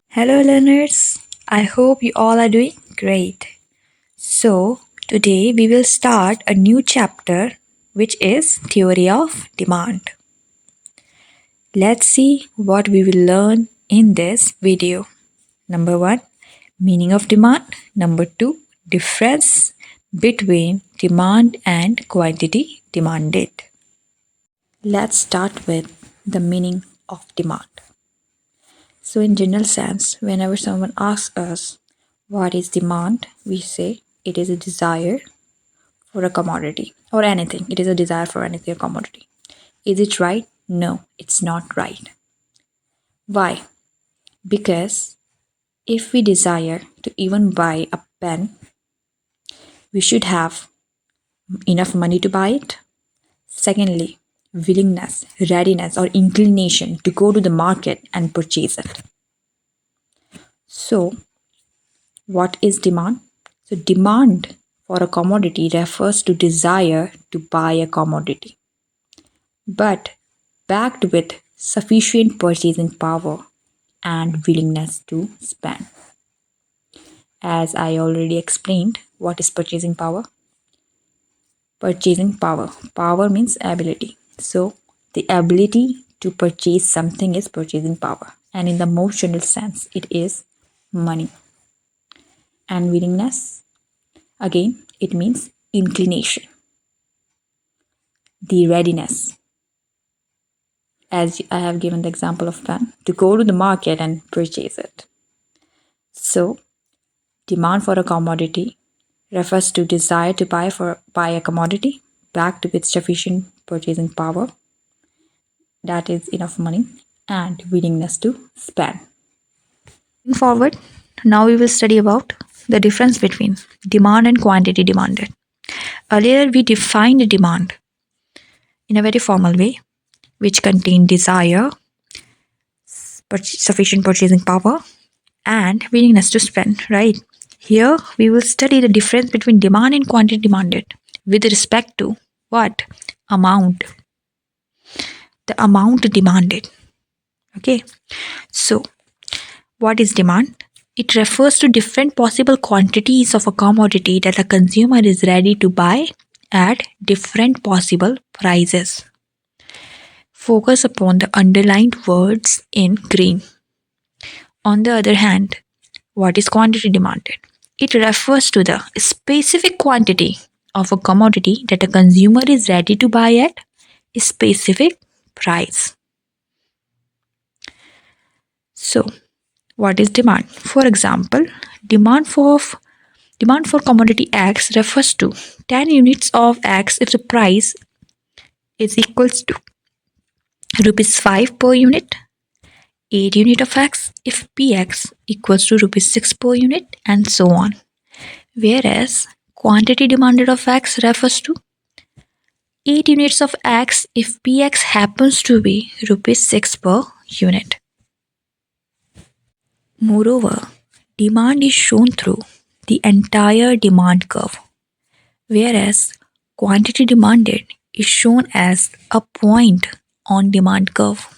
Hello, learners. I hope you all are doing great. So, today we will start a new chapter which is Theory of Demand. Let's see what we will learn in this video. Number 1, meaning of demand. Number 2, difference between demand and quantity demanded. Let's start with the meaning of demand. So, in general sense, whenever someone asks us what is demand, we say it is a desire for a commodity or anything. It is a desire for anything, a commodity. Is it right? No, it's not right. Why? Because if we desire to even buy a pen, we should have enough money to buy it. Secondly, willingness, readiness, or inclination to go to the market and purchase it. So, what is demand? So, demand for a commodity refers to desire to buy a commodity, but backed with sufficient purchasing power and willingness to spend. As I already explained, what is purchasing power? Purchasing power. Power means ability. So, the ability to purchase something is purchasing power. And in the most general sense, it is money. And willingness, again, it means inclination. The readiness, as I have given the example of pen, to go to the market and purchase it. So, demand for a commodity refers to desire to buy a commodity backed with sufficient purchasing power, that is enough money, and willingness to spend. Moving forward, now we will study about the difference between demand and quantity demanded. Earlier, we defined demand in a very formal way, which contained desire, sufficient purchasing power, and willingness to spend, right? Here, we will study the difference between demand and quantity demanded with respect to what? Amount. The amount demanded. Okay. So, what is demand? It refers to different possible quantities of a commodity that a consumer is ready to buy at different possible prices. Focus upon the underlined words in green. On the other hand, what is quantity demanded? It refers to the specific quantity of a commodity that a consumer is ready to buy at a specific price. So, what is demand? For example, demand for commodity X refers to 10 units of X if the price is equals to rupees 5 per unit, 8 unit of X if Px equals to rupees 6 per unit, and so on. Whereas quantity demanded of X refers to 8 units of X if Px happens to be rupees 6 per unit. Moreover, demand is shown through the entire demand curve, whereas quantity demanded is shown as a point on demand curve.